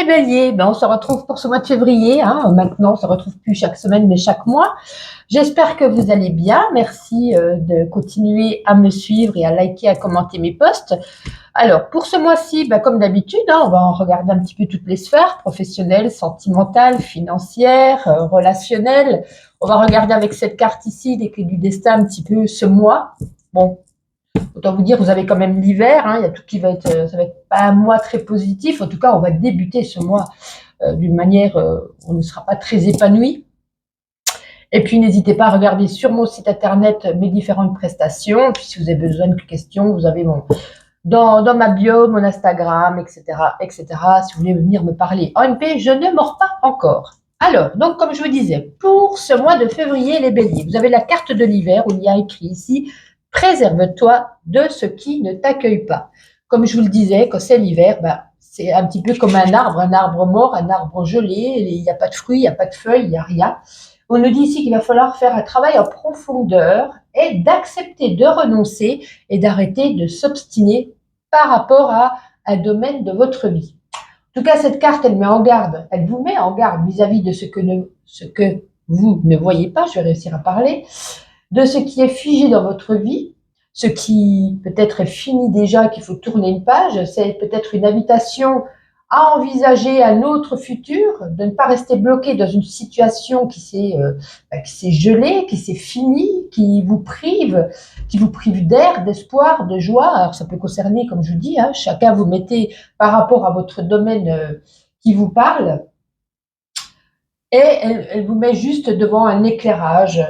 les béliers, on se retrouve pour ce mois de février. Maintenant, on se retrouve plus chaque semaine, mais chaque mois. J'espère que vous allez bien. Merci de continuer à me suivre et à liker, à commenter mes posts. Alors, pour ce mois-ci, comme d'habitude, on va en regarder un petit peu toutes les sphères, professionnelles, sentimentales, financières, relationnelles. On va regarder avec cette carte ici, les clés du destin, un petit peu ce mois. Bon, autant vous dire, vous avez quand même l'hiver, il y a tout qui va être, ça va être pas un mois très positif. En tout cas, on va débuter ce mois d'une manière, on ne sera pas très épanoui. Et puis, n'hésitez pas à regarder sur mon site internet mes différentes prestations. Puis, si vous avez besoin de questions, vous avez dans ma bio, mon Instagram, etc., etc. Si vous voulez venir me parler en MP, je ne mords pas encore. Alors, donc, comme je vous disais, pour ce mois de février, les béliers, vous avez la carte de l'hiver où il y a écrit ici « Préserve-toi de ce qui ne t'accueille pas ». Comme je vous le disais, quand c'est l'hiver, c'est un petit peu comme un arbre mort, un arbre gelé, il n'y a pas de fruits, il n'y a pas de feuilles, il n'y a rien. On nous dit ici qu'il va falloir faire un travail en profondeur et d'accepter de renoncer et d'arrêter de s'obstiner par rapport à un domaine de votre vie. En tout cas, cette carte, elle vous met en garde vis-à-vis de ce que vous ne voyez pas, je vais réussir à parler, de ce qui est figé dans votre vie, ce qui peut-être est fini déjà, qu'il faut tourner une page, c'est peut-être une invitation à envisager un autre futur, de ne pas rester bloqué dans une situation qui s'est gelée, qui s'est finie, qui vous prive d'air, d'espoir, de joie. Alors ça peut concerner, comme je vous dis, chacun vous mettez par rapport à votre domaine qui vous parle, et elle vous met juste devant un éclairage.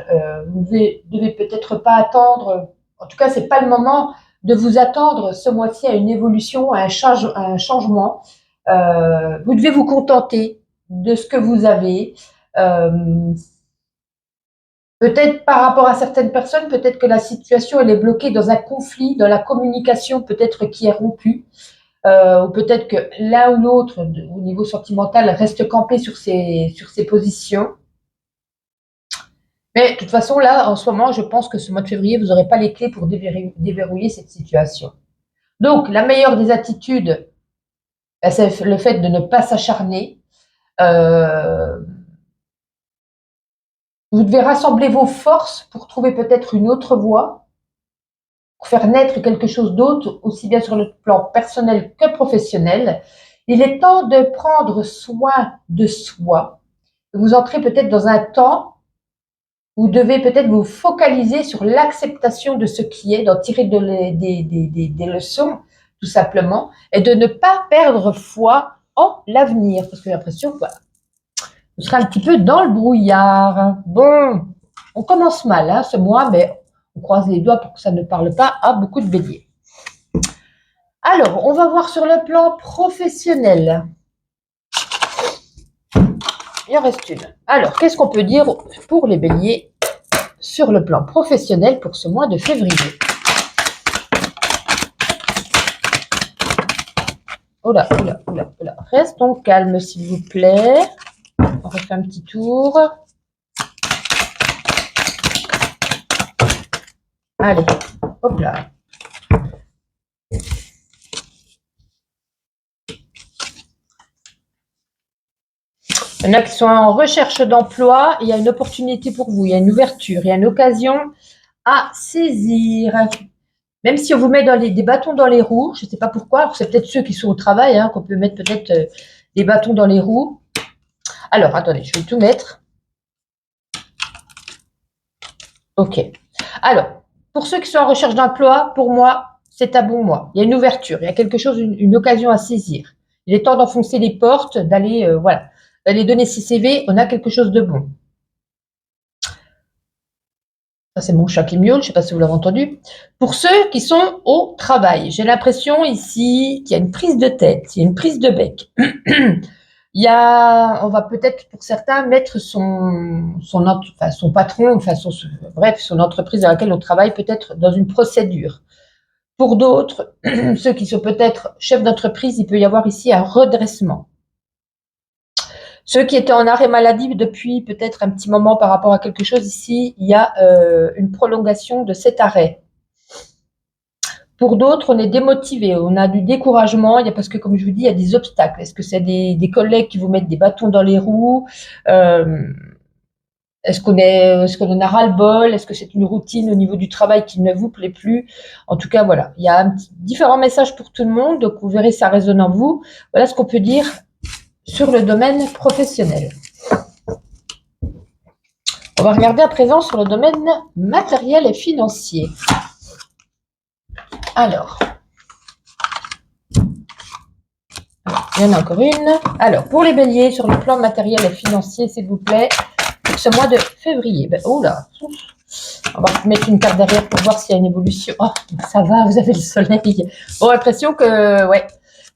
Vous ne devez peut-être pas attendre, en tout cas c'est pas le moment de vous attendre ce mois-ci à une évolution, à un changement. Vous devez vous contenter de ce que vous avez. Peut-être par rapport à certaines personnes, peut-être que la situation elle est bloquée dans un conflit, dans la communication peut-être qui est rompue, ou peut-être que l'un ou l'autre au niveau sentimental reste campé sur ses positions. Mais de toute façon, là, en ce moment, je pense que ce mois de février, vous n'aurez pas les clés pour déverrouiller cette situation. Donc, la meilleure des attitudes, c'est le fait de ne pas s'acharner. Vous devez rassembler vos forces pour trouver peut-être une autre voie, pour faire naître quelque chose d'autre, aussi bien sur le plan personnel que professionnel. Il est temps de prendre soin de soi. Vous entrez peut-être dans un temps où vous devez peut-être vous focaliser sur l'acceptation de ce qui est, d'en tirer des leçons, tout simplement, et de ne pas perdre foi en l'avenir, parce que j'ai l'impression que vous serez un petit peu dans le brouillard. Bon, on commence mal ce mois, mais on croise les doigts pour que ça ne parle pas à beaucoup de béliers. Alors, on va voir sur le plan professionnel. Il en reste une. Alors, qu'est-ce qu'on peut dire pour les béliers sur le plan professionnel pour ce mois de février? Oh là. Restons calmes, s'il vous plaît. On refait un petit tour. Allez, hop là. Il y en a qui sont en recherche d'emploi, il y a une opportunité pour vous, il y a une ouverture, il y a une occasion à saisir. Même si on vous met des bâtons dans les roues, je ne sais pas pourquoi, alors c'est peut-être ceux qui sont au travail, qu'on peut mettre peut-être des bâtons dans les roues. Alors, attendez, je vais tout mettre. Ok. Alors, pour ceux qui sont en recherche d'emploi, pour moi, c'est un bon mois. Il y a une ouverture, il y a quelque chose, une occasion à saisir. Il est temps d'enfoncer les portes, d'aller donner ses CV, on a quelque chose de bon. Ça, c'est mon chat qui miaule, je ne sais pas si vous l'avez entendu. Pour ceux qui sont au travail, j'ai l'impression ici qu'il y a une prise de tête, il y a une prise de bec. On va peut-être pour certains mettre son patron, son entreprise dans laquelle on travaille peut-être dans une procédure. Pour d'autres, ceux qui sont peut-être chefs d'entreprise, il peut y avoir ici un redressement. Ceux qui étaient en arrêt maladie depuis peut-être un petit moment par rapport à quelque chose, ici, il y a une prolongation de cet arrêt. Pour d'autres, on est démotivé, on a du découragement, parce que comme je vous dis, il y a des obstacles. Est-ce que c'est des collègues qui vous mettent des bâtons dans les roues? Est-ce qu'on en a ras-le-bol? Est-ce que c'est une routine au niveau du travail qui ne vous plaît plus? En tout cas, voilà, il y a différents messages pour tout le monde, donc vous verrez, ça résonne en vous. Voilà ce qu'on peut dire sur le domaine professionnel. On va regarder à présent sur le domaine matériel et financier. Alors, il y en a encore une. Alors, pour les béliers, sur le plan matériel et financier, s'il vous plaît, pour ce mois de février. Oh là, on va mettre une carte derrière pour voir s'il y a une évolution. Oh, ça va, vous avez le soleil. Bon,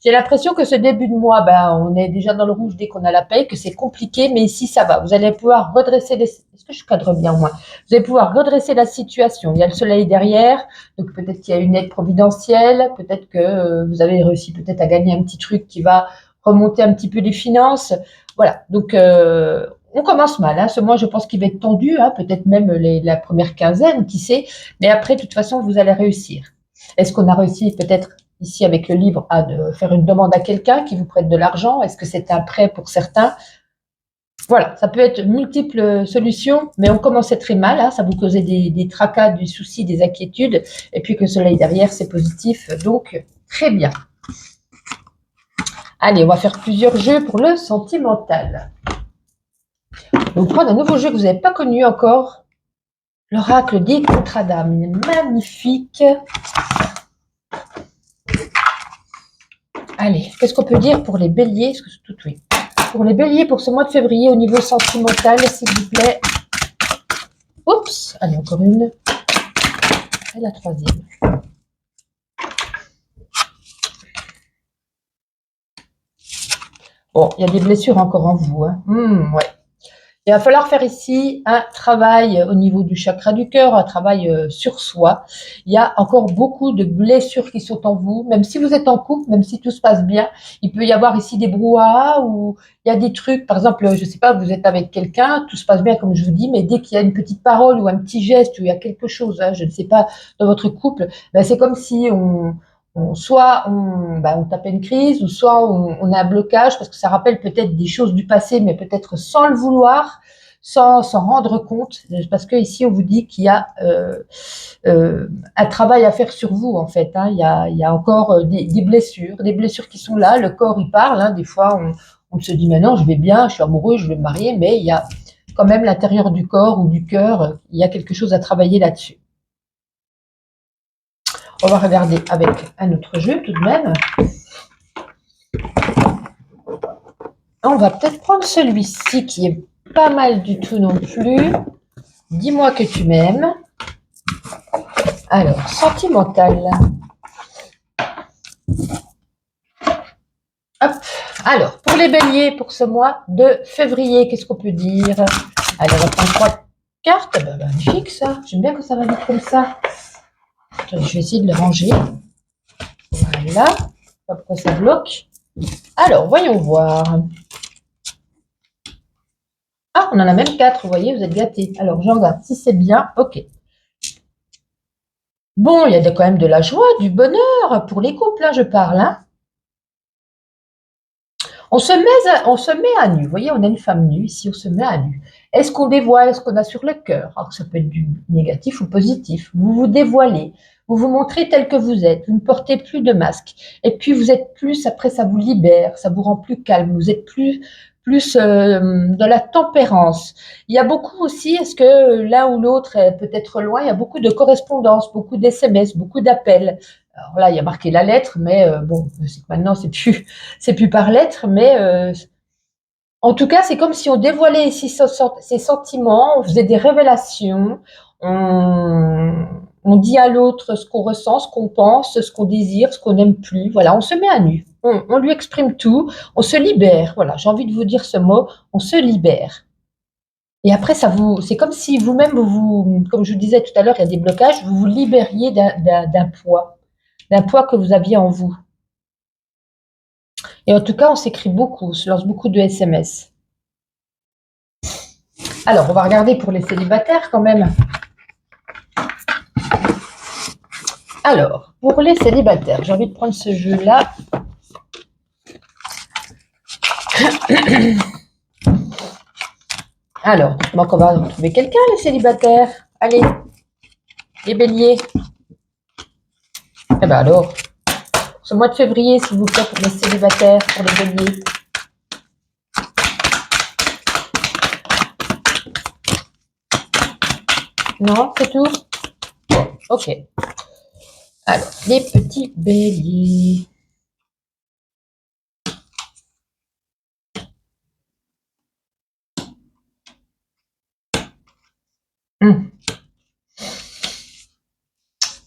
j'ai l'impression que ce début de mois, on est déjà dans le rouge dès qu'on a la paye, que c'est compliqué, mais ici, ça va. Vous allez pouvoir redresser Est-ce que je cadre bien, moi? Vous allez pouvoir redresser la situation. Il y a le soleil derrière, donc peut-être qu'il y a une aide providentielle, peut-être que vous avez réussi peut-être à gagner un petit truc qui va remonter un petit peu les finances. Voilà, donc on commence mal. Hein. Ce mois, je pense qu'il va être tendu, peut-être même la première quinzaine, qui sait. Mais après, de toute façon, vous allez réussir. Est-ce qu'on a réussi peut-être ici avec le livre à faire une demande à quelqu'un qui vous prête de l'argent? Est-ce que c'est un prêt pour certains? Voilà, ça peut être multiples solutions, mais on commençait très mal. Hein, ça vous causait des tracas, du souci, des inquiétudes. Et puis que le soleil derrière, c'est positif. Donc, très bien. Allez, on va faire plusieurs jeux pour le sentimental. Donc, prendre un nouveau jeu que vous n'avez pas connu encore. L'oracle des contrats d'âme. Il est magnifique. Allez, qu'est-ce qu'on peut dire pour les béliers? Oui. Pour les béliers, pour ce mois de février, au niveau sentimental, s'il vous plaît. Oups, allez, encore une. Et la troisième. Bon, il y a des blessures encore en vous. Hein. Ouais. Il va falloir faire ici un travail au niveau du chakra du cœur, un travail sur soi. Il y a encore beaucoup de blessures qui sont en vous, même si vous êtes en couple, même si tout se passe bien. Il peut y avoir ici des brouhahas ou il y a des trucs, par exemple, je ne sais pas, vous êtes avec quelqu'un, tout se passe bien comme je vous dis, mais dès qu'il y a une petite parole ou un petit geste ou il y a quelque chose, je ne sais pas, dans votre couple, c'est comme si soit on tape une crise, ou soit on a un blocage, parce que ça rappelle peut-être des choses du passé, mais peut-être sans le vouloir, sans s'en rendre compte, parce que ici on vous dit qu'il y a un travail à faire sur vous en fait. Hein. Il y a encore des blessures qui sont là. Le corps il parle. Hein. Des fois on se dit maintenant je vais bien, je suis amoureux, je vais me marier, mais il y a quand même l'intérieur du corps ou du cœur, il y a quelque chose à travailler là-dessus. On va regarder avec un autre jeu tout de même. On va peut-être prendre celui-ci qui est pas mal du tout non plus. Dis-moi que tu m'aimes. Alors, sentimental. Hop. Alors, pour les béliers, pour ce mois de février, qu'est-ce qu'on peut dire? Allez, on va prendre 3 cartes. Magnifique ça. J'aime bien que ça va vite comme ça. Je vais essayer de le ranger. Voilà. Pas pourquoi ça bloque. Alors, voyons voir. Ah, on en a même 4, vous voyez, vous êtes gâtés. Alors, je regarde si c'est bien. Ok. Bon, il y a quand même de la joie, du bonheur pour les couples, je parle. Hein. On se met à nu. Vous voyez, on a une femme nue. Ici, on se met à nu. Est-ce qu'on dévoile ce qu'on a sur le cœur? Alors, ça peut être du négatif ou positif. Vous vous dévoilez. Vous vous montrez tel que vous êtes. Vous ne portez plus de masque. Et puis, vous êtes plus, après, ça vous libère. Ça vous rend plus calme. Vous êtes plus de la tempérance. Il y a beaucoup aussi, est-ce que l'un ou l'autre est peut-être loin? Il y a beaucoup de correspondances, beaucoup d'SMS, beaucoup d'appels. Alors là, il y a marqué la lettre, mais bon, c'est que maintenant, c'est plus par lettre, mais en tout cas, c'est comme si on dévoilait ici ses sentiments, on faisait des révélations, on dit à l'autre ce qu'on ressent, ce qu'on pense, ce qu'on désire, ce qu'on n'aime plus. Voilà, on se met à nu. On lui exprime tout, on se libère. Voilà, j'ai envie de vous dire ce mot, on se libère. Et après, c'est comme si vous-même, comme je vous disais tout à l'heure, il y a des blocages, vous vous libériez d'un poids que vous aviez en vous. Et en tout cas, on s'écrit beaucoup, on se lance beaucoup de SMS. Alors, on va regarder pour les célibataires quand même. Alors, pour les célibataires, j'ai envie de prendre ce jeu-là. Alors, donc on va retrouver quelqu'un, les célibataires. Allez, les béliers. Eh bien alors, ce mois de février, s'il vous plaît, pour les célibataires, pour les béliers. Non, c'est tout? Bon, ok. Alors, les petits béliers.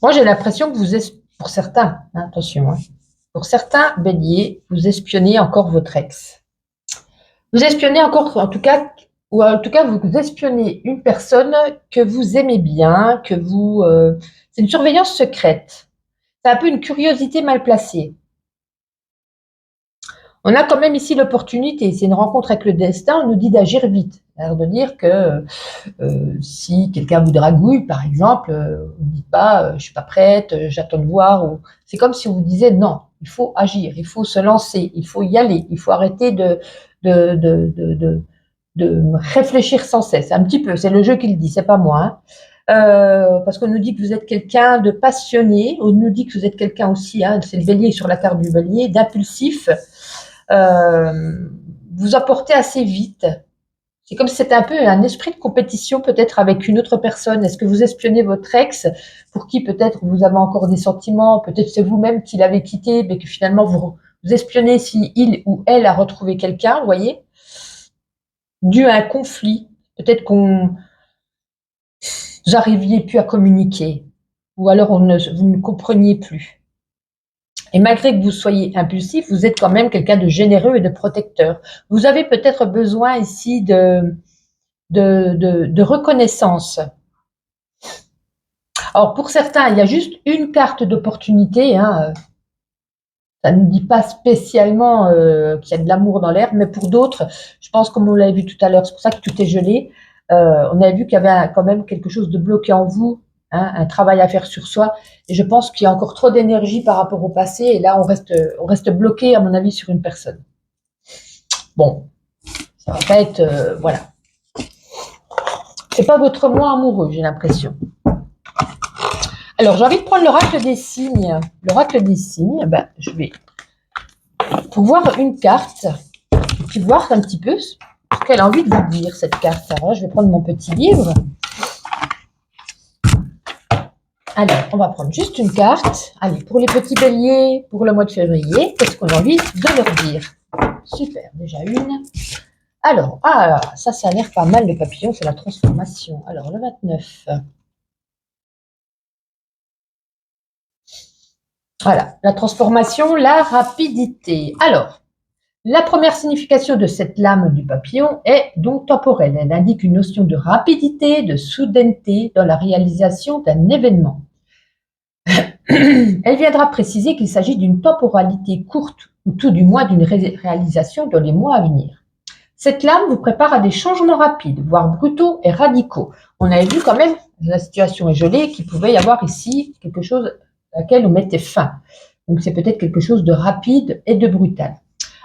Moi, j'ai l'impression que pour certains, hein, attention, hein, pour certains béliers, vous espionnez encore votre ex. Vous espionnez encore, en tout cas, ou en tout cas, vous espionnez une personne que vous aimez bien, c'est une surveillance secrète. C'est un peu une curiosité mal placée. On a quand même ici l'opportunité, c'est une rencontre avec le destin, on nous dit d'agir vite. C'est-à-dire de dire que si quelqu'un vous dragouille, par exemple, vous ne dites pas je suis pas prête, j'attends de voir. C'est comme si on vous disait non, il faut agir, il faut se lancer, il faut y aller, il faut arrêter de, de, de, de, de réfléchir sans cesse. Un petit peu, c'est le jeu qui le dit, c'est pas moi. Hein. Parce qu'on nous dit que vous êtes quelqu'un de passionné, on nous dit que vous êtes quelqu'un aussi, hein, c'est le bélier sur la carte du bélier, d'impulsif. Vous apportez assez vite. C'est comme si c'était un peu un esprit de compétition peut-être avec une autre personne. Est-ce que vous espionnez votre ex pour qui peut-être vous avez encore des sentiments, peut-être c'est vous-même qui l'avez quitté, mais que finalement vous espionnez si il ou elle a retrouvé quelqu'un, vous voyez, dû à un conflit. Peut-être qu'on vous n'arriviez plus à communiquer, ou alors vous ne compreniez plus. Et malgré que vous soyez impulsif, vous êtes quand même quelqu'un de généreux et de protecteur. Vous avez peut-être besoin ici de reconnaissance. Alors pour certains, il y a juste une carte d'opportunité. Hein. Ça ne dit pas spécialement qu'il y a de l'amour dans l'air, mais pour d'autres, je pense comme on l'avait vu tout à l'heure, c'est pour ça que tout est gelé. On avait vu qu'il y avait quand même quelque chose de bloqué en vous. Hein, un travail à faire sur soi. Et je pense qu'il y a encore trop d'énergie par rapport au passé. Et là, on reste bloqué, à mon avis, sur une personne. Bon, ça va pas être... voilà. C'est pas votre moi amoureux, j'ai l'impression. Alors, j'ai envie de prendre l'oracle des signes. L'oracle des signes, ben, je vais... Pour voir une carte, puis voir un petit peu ce qu'elle a envie de vous dire, cette carte. Alors, je vais prendre mon petit livre. Alors, on va prendre juste une carte. Allez, pour les petits béliers, pour le mois de février, qu'est-ce qu'on a envie de leur dire? Super, déjà une. Alors, ça a l'air pas mal, le papillon, c'est la transformation. Alors, le 29. Voilà, la transformation, la rapidité. Alors, la première signification de cette lame du papillon est donc temporelle. Elle indique une notion de rapidité, de soudaineté dans la réalisation d'un événement. Elle viendra préciser qu'il s'agit d'une temporalité courte, ou tout du moins d'une réalisation dans les mois à venir. Cette lame vous prépare à des changements rapides, voire brutaux et radicaux. On avait vu quand même, la situation est gelée, qu'il pouvait y avoir ici quelque chose à laquelle on mettait fin. Donc c'est peut-être quelque chose de rapide et de brutal.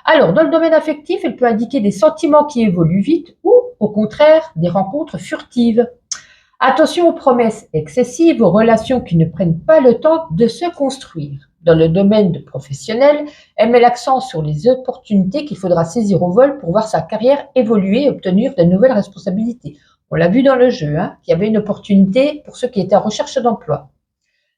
Alors, dans le domaine affectif, elle peut indiquer des sentiments qui évoluent vite ou, au contraire, des rencontres furtives. Attention aux promesses excessives, aux relations qui ne prennent pas le temps de se construire. Dans le domaine professionnel, elle met l'accent sur les opportunités qu'il faudra saisir au vol pour voir sa carrière évoluer et obtenir de nouvelles responsabilités. On l'a vu dans le jeu, hein, qu'il y avait une opportunité pour ceux qui étaient en recherche d'emploi.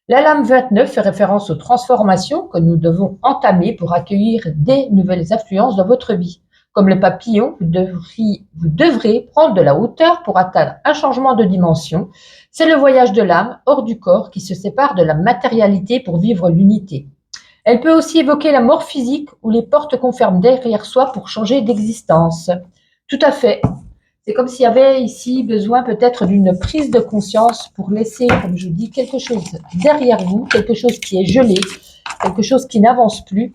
La lame 29 fait référence aux transformations que nous devons entamer pour accueillir des nouvelles influences dans votre vie. Comme le papillon, vous devrez prendre de la hauteur pour atteindre un changement de dimension. C'est le voyage de l'âme hors du corps qui se sépare de la matérialité pour vivre l'unité. Elle peut aussi évoquer la mort physique ou les portes qu'on ferme derrière soi pour changer d'existence. Tout à fait. C'est comme s'il y avait ici besoin peut-être d'une prise de conscience pour laisser, comme je dis, quelque chose derrière vous, quelque chose qui est gelé, quelque chose qui n'avance plus.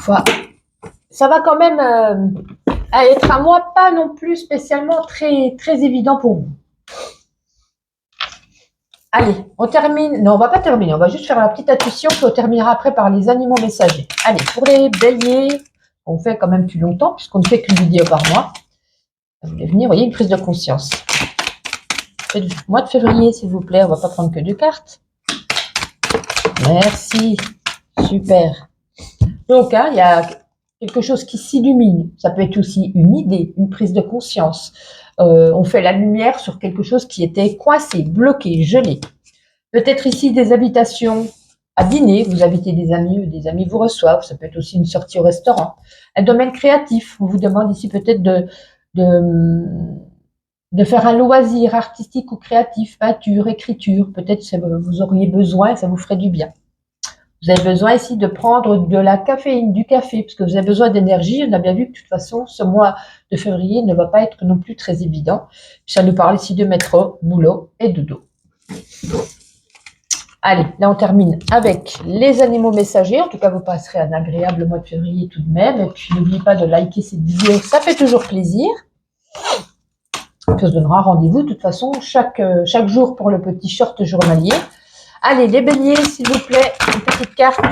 Voilà. Ça va quand même être un mois pas non plus spécialement très, très évident pour vous. Allez, on termine. Non, on va pas terminer. On va juste faire la petite intuition, puis on terminera après par les animaux messagers. Allez, pour les béliers, on fait quand même plus longtemps, puisqu'on ne fait qu'une vidéo par mois. Vous voulez venir, vous voyez, une prise de conscience. Mois de février, s'il vous plaît. On va pas prendre que 2 cartes. Merci. Super. Donc, hein, il y a quelque chose qui s'illumine. Ça peut être aussi une idée, une prise de conscience. On fait la lumière sur quelque chose qui était coincé, bloqué, gelé. Peut-être ici des invitations à dîner, vous invitez des amis vous reçoivent, ça peut être aussi une sortie au restaurant. Un domaine créatif, on vous demande ici peut-être de faire un loisir artistique ou créatif, peinture, écriture, peut-être vous auriez besoin, ça vous ferait du bien. Vous avez besoin ici de prendre de la caféine, du café, parce que vous avez besoin d'énergie. On a bien vu que de toute façon, ce mois de février ne va pas être non plus très évident. Ça nous parle ici de métro, boulot et dodo. Allez, là on termine avec les animaux messagers. En tout cas, vous passerez un agréable mois de février tout de même. Et puis n'oubliez pas de liker cette vidéo, ça fait toujours plaisir. Puis on se donnera rendez-vous de toute façon chaque jour pour le petit short journalier. Allez, les béliers, s'il vous plaît, une petite carte.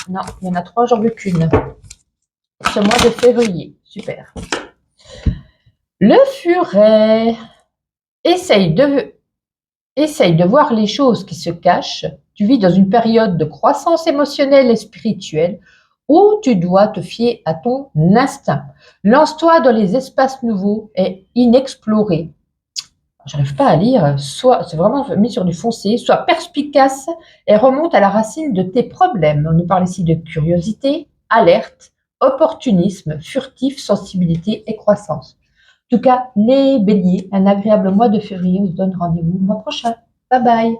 Non, il y en a 3, j'en veux qu'une. Ce mois de février, super. Le furet. Essaye de voir les choses qui se cachent. Tu vis dans une période de croissance émotionnelle et spirituelle où tu dois te fier à ton instinct. Lance-toi dans les espaces nouveaux et inexplorés. J'arrive pas à lire, c'est vraiment mis sur du foncé, sois perspicace et remonte à la racine de tes problèmes. On nous parle ici de curiosité, alerte, opportunisme, furtif, sensibilité et croissance. En tout cas, les béliers, un agréable mois de février. On se donne rendez-vous le mois prochain. Bye bye.